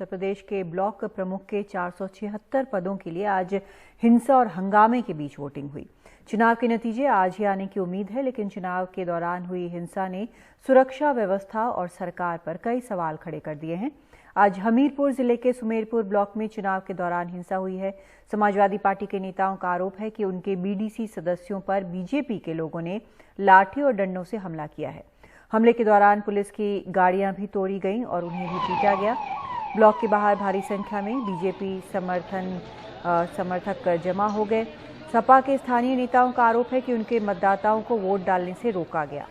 उत्तर प्रदेश के ब्लॉक प्रमुख के 476 पदों के लिए आज हिंसा और हंगामे के बीच वोटिंग हुई। चुनाव के नतीजे आज ही आने की उम्मीद है, लेकिन चुनाव के दौरान हुई हिंसा ने सुरक्षा व्यवस्था और सरकार पर कई सवाल खड़े कर दिए हैं। आज हमीरपुर जिले के सुमेरपुर ब्लॉक में चुनाव के दौरान हिंसा हुई है। समाजवादी पार्टी के नेताओं का आरोप है कि उनके बीडीसी सदस्यों पर बीजेपी के लोगों ने लाठी और डंडों से हमला किया है। हमले के दौरान पुलिस की गाड़ियां भी तोड़ी गईं और उन्हें भी पीटा गया। ब्लॉक के बाहर भारी संख्या में बीजेपी समर्थक जमा हो गए। सपा के स्थानीय नेताओं का आरोप है कि उनके मतदाताओं को वोट डालने से रोका गया।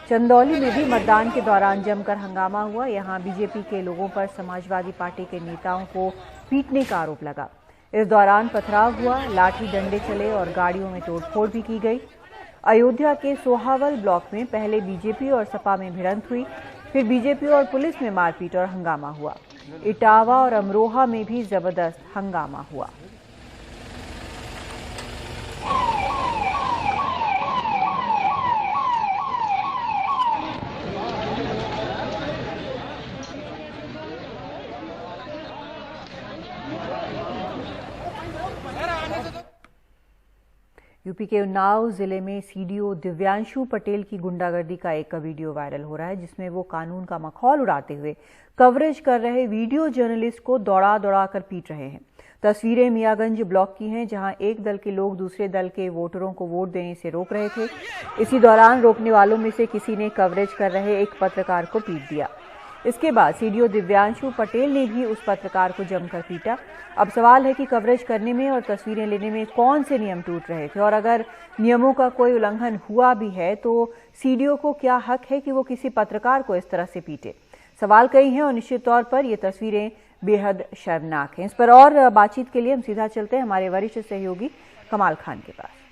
चंदौली में भी मतदान के दौरान जमकर हंगामा हुआ। यहां बीजेपी के लोगों पर समाजवादी पार्टी के नेताओं को पीटने का आरोप लगा। इस दौरान पथराव हुआ, लाठी डंडे चले और गाड़ियों में तोड़फोड़ भी की गई। अयोध्या के सोहावल ब्लॉक में पहले बीजेपी और सपा में भिड़ंत हुई, फिर बीजेपी और पुलिस में मारपीट और हंगामा हुआ। इटावा और अमरोहा में भी जबरदस्त हंगामा हुआ। यूपी के उन्नाव जिले में सीडीओ दिव्यांशु पटेल की गुंडागर्दी का एक वीडियो वायरल हो रहा है, जिसमें वो कानून का मखौल उड़ाते हुए कवरेज कर रहे वीडियो जर्नलिस्ट को दौड़ा दौड़ा कर पीट रहे हैं। तस्वीरें मियागंज ब्लॉक की हैं, जहां एक दल के लोग दूसरे दल के वोटरों को वोट देने से रोक रहे थे। इसी दौरान रोकने वालों में से किसी ने कवरेज कर रहे एक पत्रकार को पीट दिया। इसके बाद सीडीओ दिव्यांशु पटेल ने भी उस पत्रकार को जमकर पीटा। अब सवाल है कि कवरेज करने में और तस्वीरें लेने में कौन से नियम टूट रहे थे, और अगर नियमों का कोई उल्लंघन हुआ भी है तो सीडीओ को क्या हक है कि वो किसी पत्रकार को इस तरह से पीटे। सवाल कई हैं और निश्चित तौर पर ये तस्वीरें बेहद शर्मनाक हैं। इस पर और बातचीत के लिए हम सीधा चलते हैं हमारे वरिष्ठ सहयोगी कमाल खान के पास।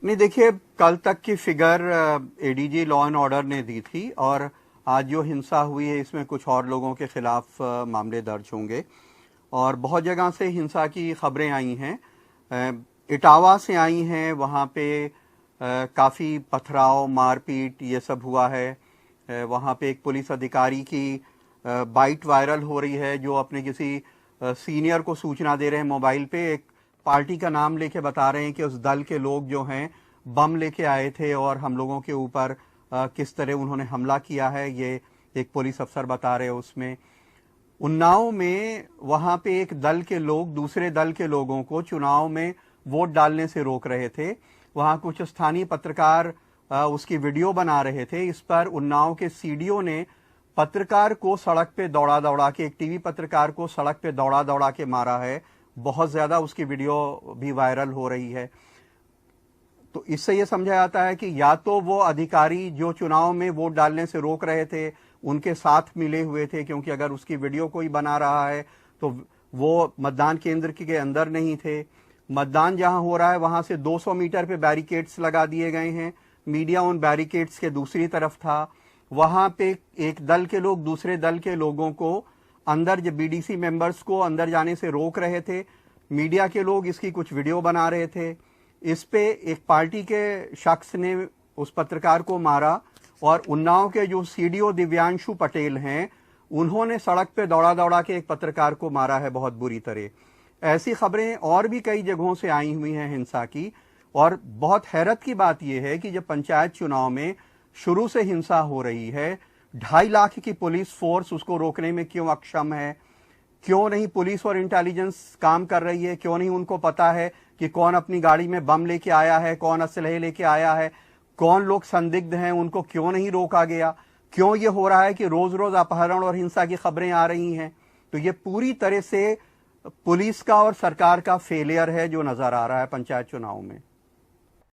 नहीं, देखिए, कल तक की figure ADG law and order ने दी थी और आज जो हिंसा हुई है इसमें कुछ और लोगों के खिलाफ मामले दर्ज होंगे और बहुत जगह से हिंसा की खबरें आई हैं। इटावा से आई हैं, वहाँ पे काफ़ी पथराव, मारपीट ये सब हुआ है। वहाँ पे एक पुलिस अधिकारी की बाइट वायरल हो रही है, जो अपने किसी सीनियर को सूचना दे रहे हैं मोबाइल पे। एक पार्टी का नाम लेके बता रहे हैं कि उस दल के लोग जो हैं बम लेके आए थे और हम लोगों के ऊपर किस तरह उन्होंने हमला किया है, ये एक पुलिस अफसर बता रहे हैं। उसमें उन्नाव में वहां पे एक दल के लोग दूसरे दल के लोगों को चुनाव में वोट डालने से रोक रहे थे। वहां कुछ स्थानीय पत्रकार उसकी वीडियो बना रहे थे। इस पर उन्नाव के सीडीओ ने पत्रकार को सड़क पे दौड़ा दौड़ा के, एक टीवी पत्रकार को सड़क पे दौड़ा दौड़ा के मारा है। बहुत ज्यादा उसकी वीडियो भी वायरल हो रही है। तो इससे यह समझा जाता है कि या तो वो अधिकारी जो चुनाव में वोट डालने से रोक रहे थे उनके साथ मिले हुए थे, क्योंकि अगर उसकी वीडियो कोई बना रहा है तो वो मतदान केंद्र के अंदर नहीं थे। मतदान जहां हो रहा है वहां से 200 मीटर पे बैरिकेड्स लगा दिए गए हैं। मीडिया उन बैरिकेड्स के दूसरी तरफ था। वहां पे एक दल के लोग दूसरे दल के लोगों को अंदर, जो बीडीसी मेंबर्स को अंदर जाने से रोक रहे थे। मीडिया के लोग इसकी कुछ वीडियो बना रहे थे। इस पे एक पार्टी के शख्स ने उस पत्रकार को मारा और उन्नाव के जो सीडीओ दिव्यांशु पटेल हैं उन्होंने सड़क पे दौड़ा दौड़ा के एक पत्रकार को मारा है बहुत बुरी तरह। ऐसी खबरें और भी कई जगहों से आई हुई हैं हिंसा की। और बहुत हैरत की बात यह है कि जब पंचायत चुनाव में शुरू से हिंसा हो रही है, 2.5 लाख की पुलिस फोर्स उसको रोकने में क्यों अक्षम है? क्यों नहीं पुलिस और इंटेलिजेंस काम कर रही है? क्यों नहीं उनको पता है कि कौन अपनी गाड़ी में बम लेके आया है, कौन असलहे लेके आया है, कौन लोग संदिग्ध हैं, उनको क्यों नहीं रोका गया? क्यों ये हो रहा है कि रोज रोज अपहरण और हिंसा की खबरें आ रही हैं? तो ये पूरी तरह से पुलिस का और सरकार का फेलियर है जो नजर आ रहा है पंचायत चुनाव में।